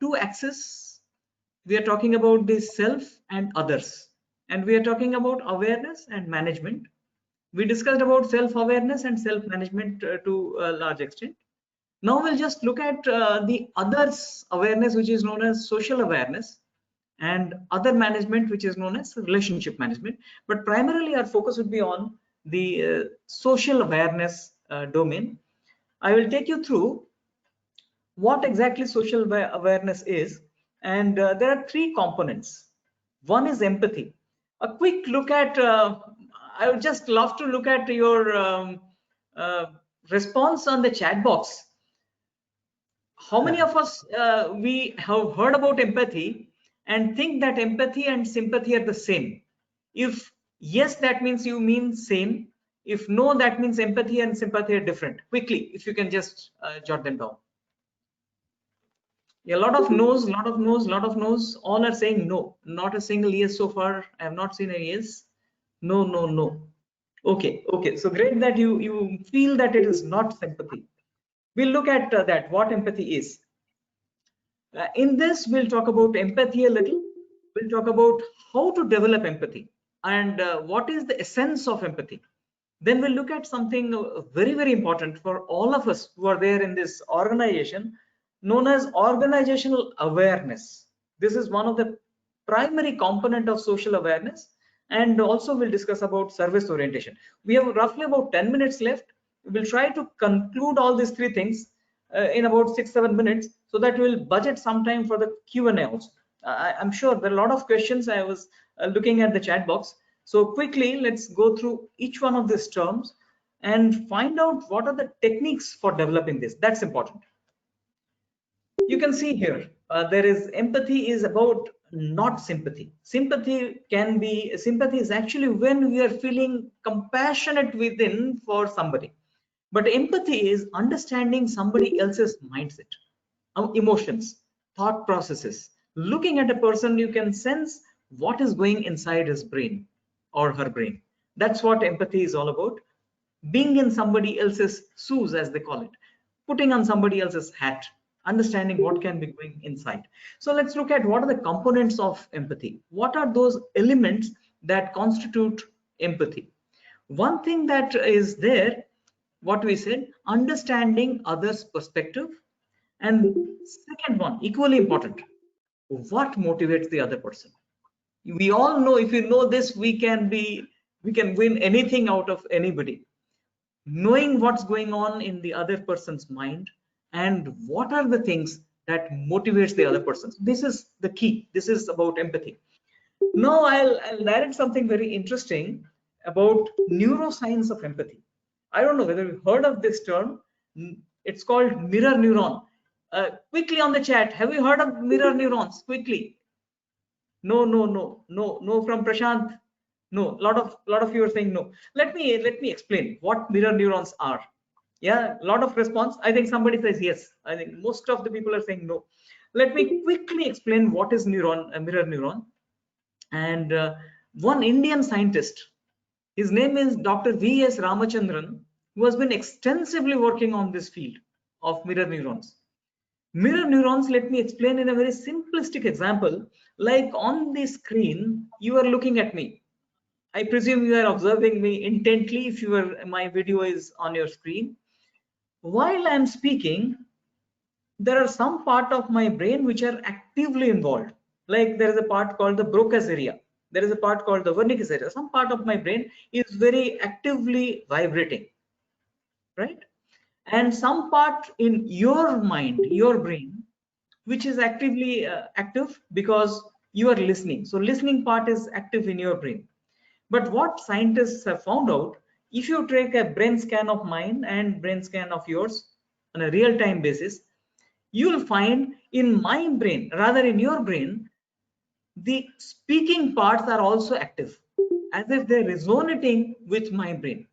two axes. We are talking about the self and others, and we are talking about awareness and management. We discussed about self-awareness and self-management to a large extent. Now we'll just look at the others awareness, which is known as social awareness, and other management, which is known as relationship management. But primarily our focus would be on the social awareness domain. I will take you through what exactly social awareness is, and there are three components. One is empathy. A quick look at I would just love to look at your uh, response on the chat box. How many of us we have heard about empathy and think that empathy and sympathy are the same? If yes, that means you mean same. If no, that means empathy and sympathy are different. Quickly, if you can just jot them down. A lot of no's, lot of no's, lot of no's. All are saying no. Not a single yes so far. I have not seen a yes. No, no, no. Okay, okay. So great that you feel that it is not sympathy. We'll look at that. What empathy is. In this, we'll talk about empathy a little. We'll talk about how to develop empathy and what is the essence of empathy. Then we'll look at something very, very important for all of us who are there in this organization, known as organizational awareness. This is one of the primary component of social awareness, and also we'll discuss about service orientation. We have roughly about 10 minutes left. We'll try to conclude all these three things in about 6-7 minutes, so that we'll budget some time for the Q&A also. I'm sure there are a lot of questions. I was looking at the chat box. So quickly, let's go through each one of these terms and find out what are the techniques for developing this. That's important. You can see here, there is empathy is about not sympathy. Sympathy is actually when we are feeling compassionate within for somebody. But empathy is understanding somebody else's mindset, emotions, thought processes. Looking at a person, you can sense what is going inside his brain or her brain. That's what empathy is all about. Being in somebody else's shoes, as they call it, putting on somebody else's hat, understanding what can be going inside. So let's look at what are the components of empathy. What are those elements that constitute empathy? One thing that is there, what we said, understanding others' perspective. And second one, equally important, what motivates the other person? We all know, if you know this, we can win anything out of anybody. Knowing what's going on in the other person's mind and what are the things that motivates the other person. This is the key. This is about empathy. Now I'll narrate something very interesting about neuroscience of empathy. I don't know whether you've heard of this term. It's called mirror neuron. Quickly on the chat, have you heard of mirror neurons? Quickly. No, no, no, no, no from Prashant. No, lot of you are saying no. Let me explain what mirror neurons are. Yeah, a lot of response. I think somebody says yes. I think most of the people are saying no. Let me quickly explain what is mirror neuron. And one Indian scientist, his name is Dr. V.S. Ramachandran, who has been extensively working on this field of mirror neurons. Mirror neurons, let me explain in a very simplistic example. Like on the screen, you are looking at me. I presume you are observing me intently if my video is on your screen. While I'm speaking, there are some part of my brain which are actively involved. Like there is a part called the Broca's area. There is a part called the Wernicke's area. Some part of my brain is very actively vibrating, right? And some part in your mind, your brain, which is actively active because you are listening. So listening part is active in your brain. But what scientists have found out, if you take a brain scan of mine and brain scan of yours on a real-time basis, you will find in my brain, rather in your brain, the speaking parts are also active, as if they're resonating with my brain.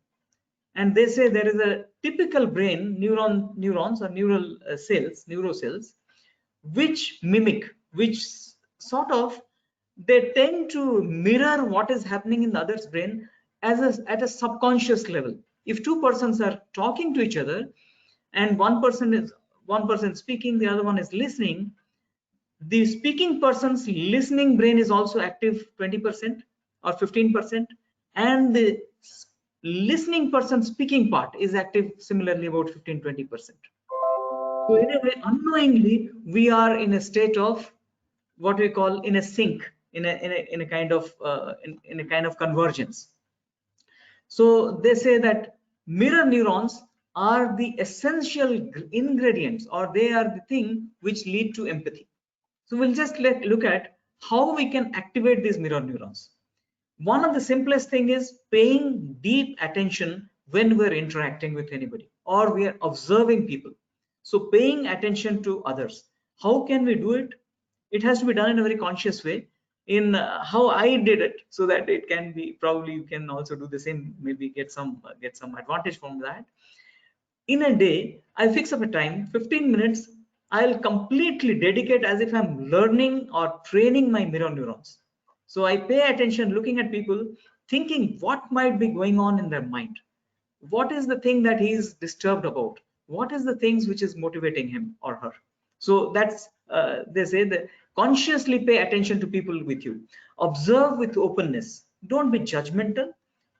And they say there is a typical brain neurons or neural cells, which mimic, which sort of, they tend to mirror what is happening in the other's brain at a subconscious level. If two persons are talking to each other and one person speaking, the other one is listening, The speaking person's listening brain is also active 20% or 15%, and the listening person speaking part is active similarly about 15-20%. So in a way, unknowingly, we are in a state of what we call in a sync, in a kind of in a kind of convergence. So they say that mirror neurons are the essential ingredients, or they are the thing which lead to empathy. So we'll just look at how we can activate these mirror neurons. One of the simplest thing is paying deep attention when we're interacting with anybody or we are observing people. So paying attention to others. How can we do it? It has to be done in a very conscious way. In how I did it, so that it can be, probably you can also do the same, maybe get some advantage from that. In a day, I fix up a time, 15 minutes, I'll completely dedicate as if I'm learning or training my mirror neurons. So I pay attention, looking at people, thinking what might be going on in their mind. What is the thing that he is disturbed about? What is the things which is motivating him or her? So that's, they say that consciously pay attention to people with you. Observe with openness. Don't be judgmental.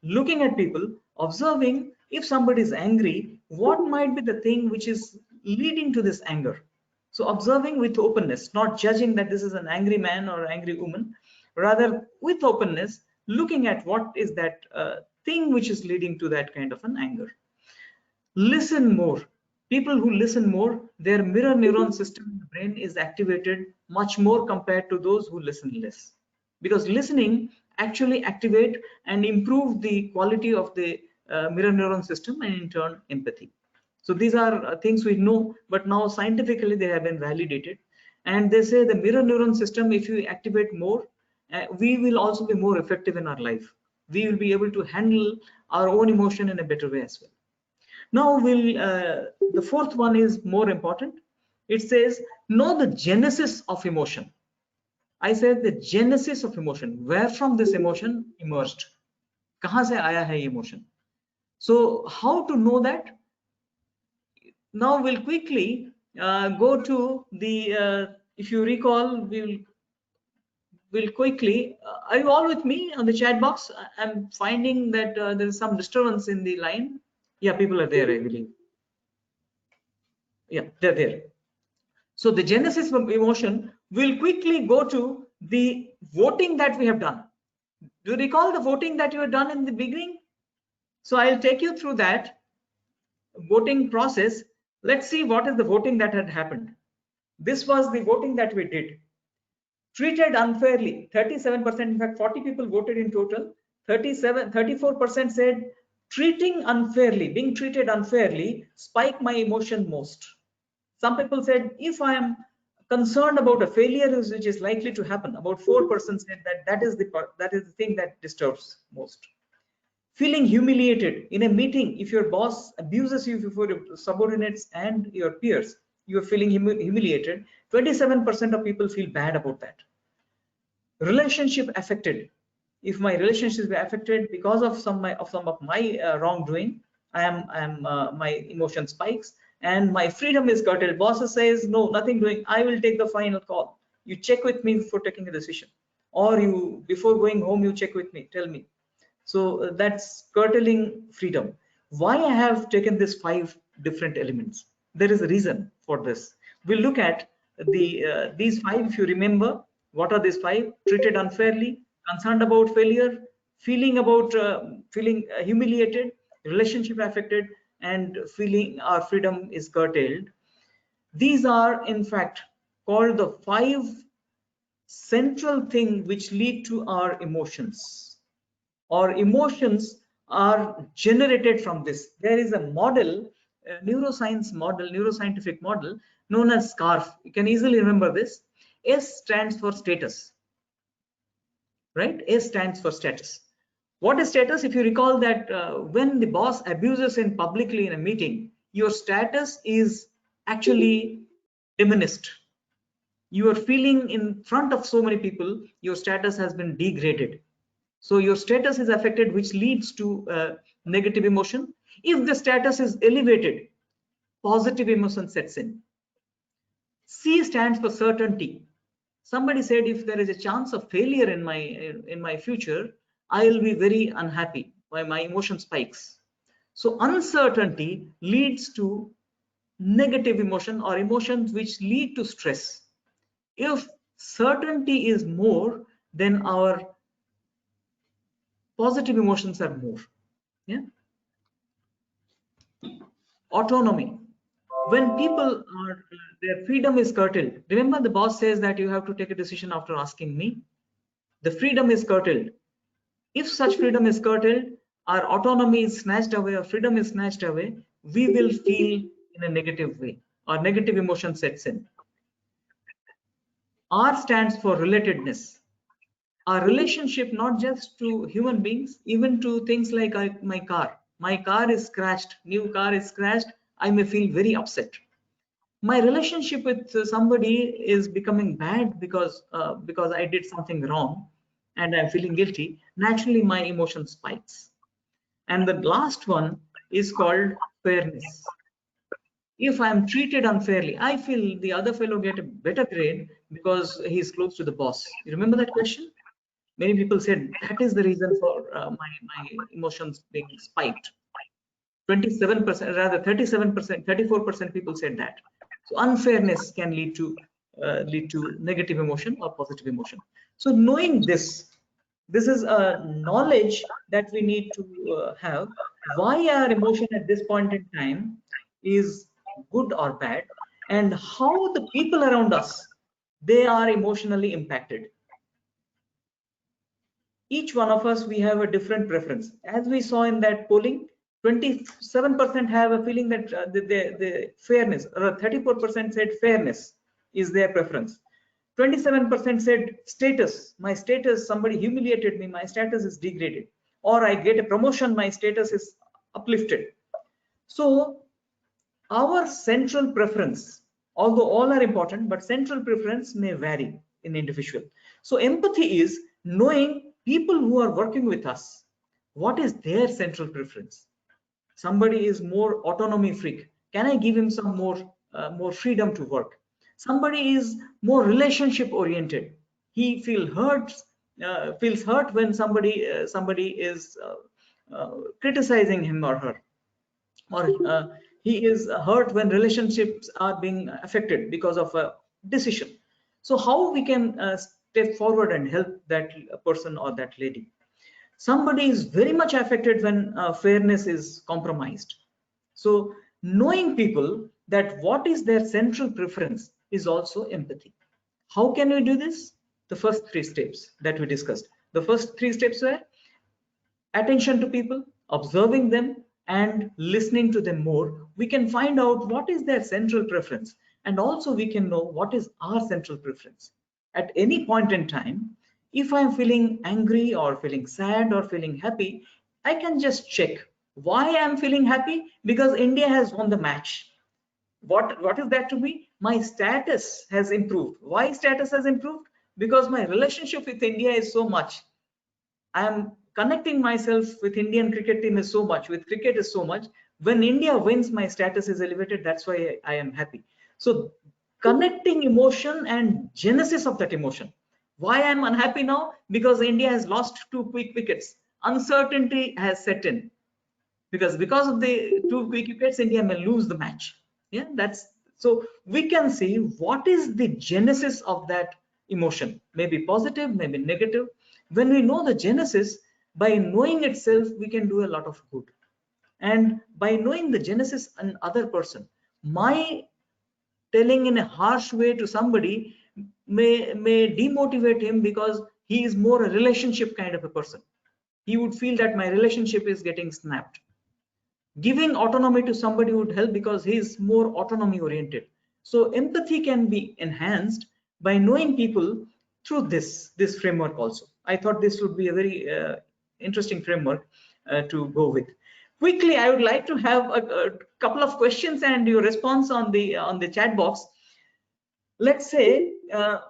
Looking at people, observing if somebody is angry, what might be the thing which is leading to this anger. So observing with openness, not judging that this is an angry man or angry woman, rather with openness, looking at what is that thing which is leading to that kind of an anger. Listen more. People who listen more, their mirror neuron system in the brain is activated much more compared to those who listen less, because listening actually activate and improve the quality of the mirror neuron system, and in turn empathy. So these are things we know, but now scientifically they have been validated, and they say the mirror neuron system, if you activate more, we will also be more effective in our life. We will be able to handle our own emotion in a better way as well. Now the fourth one is more important. It says, know the genesis of emotion. I said the genesis of emotion, where from this emotion emerged. Kahan se aaya hai emotion? So how to know that? Now we'll quickly go to the, if you recall, we'll quickly, are you all with me on the chat box? I'm finding that there is some disturbance in the line. Yeah, people are there, I believe. Yeah, they're there. So the genesis of emotion, will quickly go to the voting that we have done. Do you recall the voting that you have done in the beginning? So I'll take you through that voting process. Let's see what is the voting that had happened. This was the voting that we did. Treated unfairly, 37%, in fact 40 people voted in total. 34% said treating unfairly, being treated unfairly spike my emotion most. Some people said, if I am concerned about a failure which is likely to happen, about 4% said that is the thing that disturbs most. Feeling humiliated in a meeting, if your boss abuses you before your subordinates and your peers, you are feeling humiliated. 27% of people feel bad about that. Relationship affected. If my relationships were affected because of some of my wrongdoing, my emotion spikes and my freedom is curtailed. Boss says no, nothing doing, I will take the final call. You check with me before taking a decision, or you, before going home, you check with me, tell me. So that's curtailing freedom. Why I have taken these 5 different elements? There is a reason for this. We'll look at these 5. If you remember, what are these 5? Treated unfairly, concerned about failure, feeling humiliated, relationship affected, and feeling our freedom is curtailed. These are in fact called the 5 central things which lead to our emotions. Or emotions are generated from this. There is a model, a neuroscientific model known as SCARF. You can easily remember this. S stands for status, right? S stands for status. What is status? If you recall that when the boss abuses in publicly in a meeting, your status is actually diminished. You are feeling in front of so many people, your status has been degraded. So your status is affected, which leads to negative emotion. If the status is elevated, positive emotion sets in. C stands for certainty. Somebody said if there is a chance of failure in my future, I will be very unhappy, why my emotion spikes. So uncertainty leads to negative emotion or emotions which lead to stress. If certainty is more, then our positive emotions are more. Yeah. Autonomy. When people are, their freedom is curtailed. Remember, the boss says that you have to take a decision after asking me. The freedom is curtailed. If such freedom is curtailed, our autonomy is snatched away, or freedom is snatched away, we will feel in a negative way, or negative emotion sets in. R stands for relatedness. Our relationship, not just to human beings, even to things like my car. My car is scratched, new car is scratched, I may feel very upset. My relationship with somebody is becoming bad because I did something wrong and I'm feeling guilty. Naturally, my emotion spikes. And the last one is called fairness. If I'm treated unfairly, I feel the other fellow get a better grade because he's close to the boss. You remember that question? Many people said that is the reason for my emotions being spiked. 27%, rather 37%, 34% people said that. So unfairness can lead to negative emotion or positive emotion. So knowing this is a knowledge that we need to have. Why our emotion at this point in time is good or bad, and how the people around us, they are emotionally impacted. Each one of us, we have a different preference. As we saw in that polling, 27% have a feeling that the fairness, or 34% said fairness is their preference. 27% said status, my status, somebody humiliated me, my status is degraded, or I get a promotion, my status is uplifted. So our central preference, although all are important, but central preference may vary in individual. So empathy is knowing people who are working with us, what is their central preference. Somebody is more autonomy freak, can I give him some more freedom to work. Somebody is more relationship oriented, he feels hurt when somebody is criticizing him or her, or he is hurt when relationships are being affected because of a decision. So how we can step forward and help that person or that lady. Somebody is very much affected when fairness is compromised. So knowing people that what is their central preference is also empathy. How can we do this? The first three steps that we discussed. The first three steps were attention to people, observing them, and listening to them more. We can find out what is their central preference, and also we can know what is our central preference. At any point in time, if I'm feeling angry or feeling sad or feeling happy, I can just check why I'm feeling happy, because India has won the match. What is that to me? My status has improved. Why status has improved? Because my relationship with India is so much. I am connecting myself with Indian cricket team is so much, with cricket is so much. When India wins, my status is elevated. That's why I am happy. So connecting emotion and genesis of that emotion. Why I'm unhappy now? Because India has lost 2 quick wickets. Uncertainty has set in. Because of the 2 quick wickets, India may lose the match. Yeah, that's so we can see what is the genesis of that emotion. Maybe positive, maybe negative. When we know the genesis, by knowing itself, we can do a lot of good. And by knowing the genesis an other person, my telling in a harsh way to somebody may demotivate him, because he is more a relationship kind of a person. He would feel that my relationship is getting snapped. Giving autonomy to somebody would help because he is more autonomy oriented. So empathy can be enhanced by knowing people through this framework also. I thought this would be a very interesting framework to go with. Quickly, I would like to have a couple of questions and your response on the chat box. Let's say a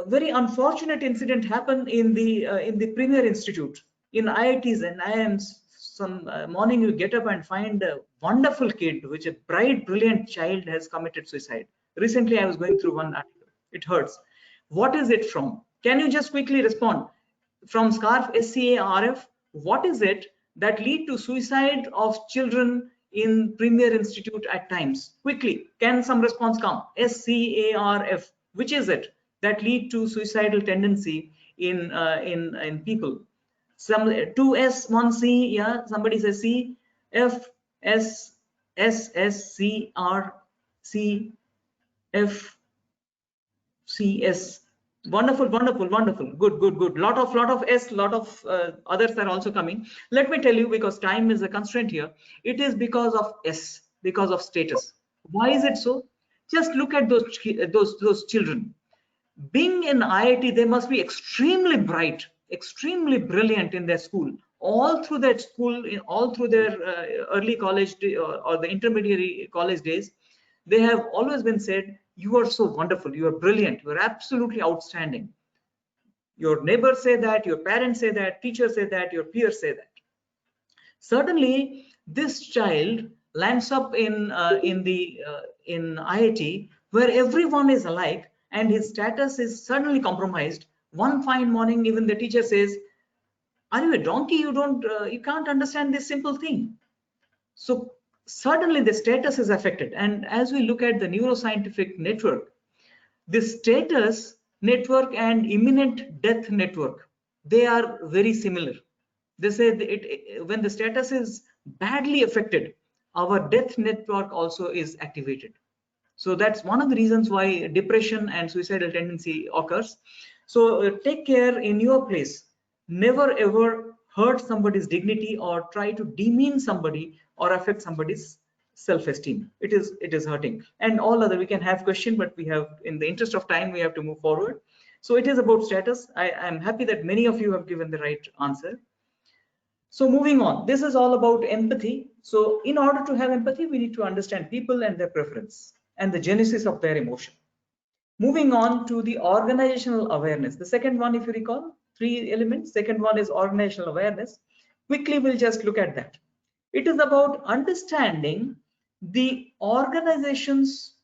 very unfortunate incident happened in the Premier Institute, in IITs and IIMs. Some morning you get up and find a wonderful kid, which a bright, brilliant child has committed suicide. Recently, I was going through one article. It hurts. What is it from? Can you just quickly respond? From SCARF, SCARF, what is it that lead to suicide of children in Premier Institute at times? Quickly, can some response come? SCARF, which is it that lead to suicidal tendency in people? Some 2S, 1C, yeah, somebody says C, F, S, S, S, C, R, C, F, CS. Wonderful, wonderful, wonderful. Good, good, good. Lot of S, lot of others are also coming. Let me tell you, because time is a constraint here. It is because of S, because of status. Why is it so? Just look at those children. Being in IIT, they must be extremely bright, extremely brilliant in their school. All through their school, all through their early college or the intermediary college days, they have always been said, you are so wonderful, you are brilliant, you are absolutely outstanding. Your neighbors say that, your parents say that, teachers say that, your peers say that. Certainly, this child lands up in IIT, where everyone is alike and his status is suddenly compromised. One fine morning, even the teacher says, "Are you a donkey? You can't understand this simple thing." So suddenly the status is affected. And as we look at the neuroscientific network, the status network and imminent death network, they are very similar. They say when the status is badly affected, our death network also is activated. So that's one of the reasons why depression and suicidal tendency occurs. So take care in your place. Never ever hurt somebody's dignity or try to demean somebody or affect somebody's self-esteem. It is hurting. And all other, we can have question, but we have, in the interest of time, we have to move forward. So it is about status. I am happy that many of you have given the right answer. So moving on, this is all about empathy. So in order to have empathy, we need to understand people and their preference and the genesis of their emotion. Moving on to the organizational awareness. The second one, if you recall, 3 elements. Second one is organizational awareness. Quickly, we'll just look at that. It is about understanding the organization's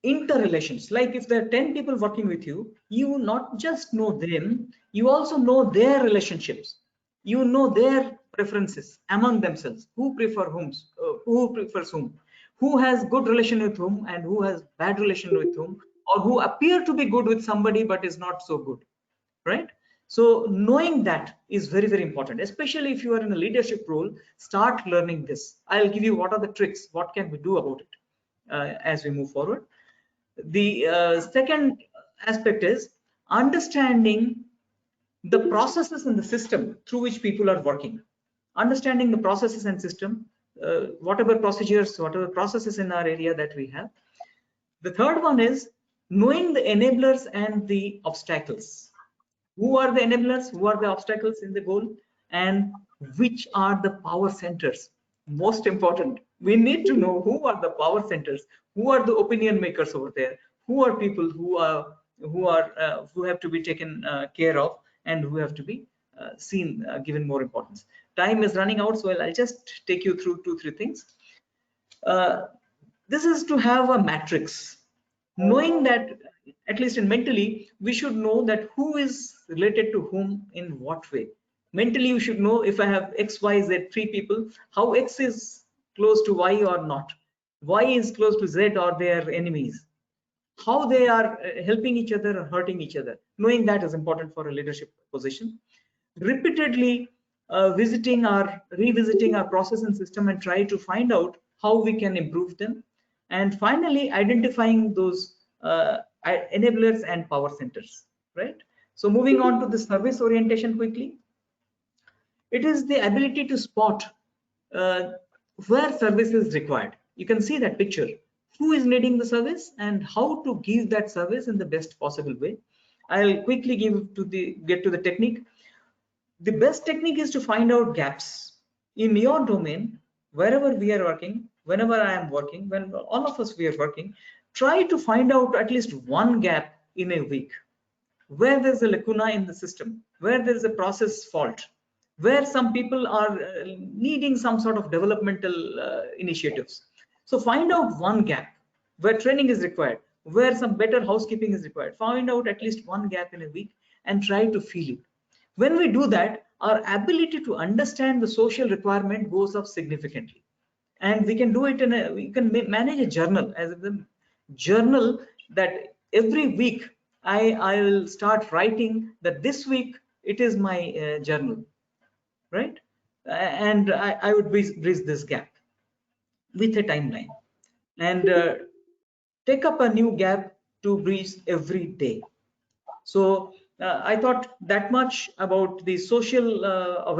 interrelations. Like if there are 10 people working with you, you not just know them, you also know their relationships. You know their preferences among themselves, who prefers whom, who has good relation with whom and who has bad relation with whom, or who appear to be good with somebody but is not so good, right? So knowing that is very, very important, especially if you are in a leadership role. Start learning this. I'll give you what are the tricks, what can we do about it as we move forward. The second aspect is understanding the processes in the system through which people are working. Understanding the processes and system, whatever procedures, whatever processes in our area that we have. The third one is knowing the enablers and the obstacles. Who are the enablers? Who are the obstacles in the goal? And which are the power centers? Most important, we need to know who are the power centers, who are the opinion makers over there, who are people who have to be taken care of and who have to be seen, given more importance. Time is running out, so I'll just take you through 2-3 things. This is to have a matrix, knowing that at least in mentally we should know that who is related to whom in what way. Mentally you should know, if I have X, Y, Z, 3 people, how X is close to Y or not, Y is close to Z or they are enemies, how they are helping each other or hurting each other. Knowing that is important for a leadership position. Repeatedly revisiting our process and system and try to find out how we can improve them. And finally, identifying those enablers and power centers, right? So moving on to the service orientation quickly. It is the ability to spot uh, where service is required. You can see that picture. Who is needing the service and how to give that service in the best possible way. I'll quickly get to the technique. The best technique is to find out gaps in your domain. Wherever we are working, whenever I am working, when all of us we are working, try to find out at least one gap in a week, where there's a lacuna in the system, where there is a process fault, where some people are needing some sort of developmental initiatives. So find out one gap where training is required, where some better housekeeping is required. Find out at least one gap in a week and try to fill it. When we do that, our ability to understand the social requirement goes up significantly. And we can do it in a, we can manage a journal as a journal that every week I will start writing that this week it is my journal, right? And I would bridge this gap with a timeline, and take up a new gap to bridge every day. So I thought that much about the social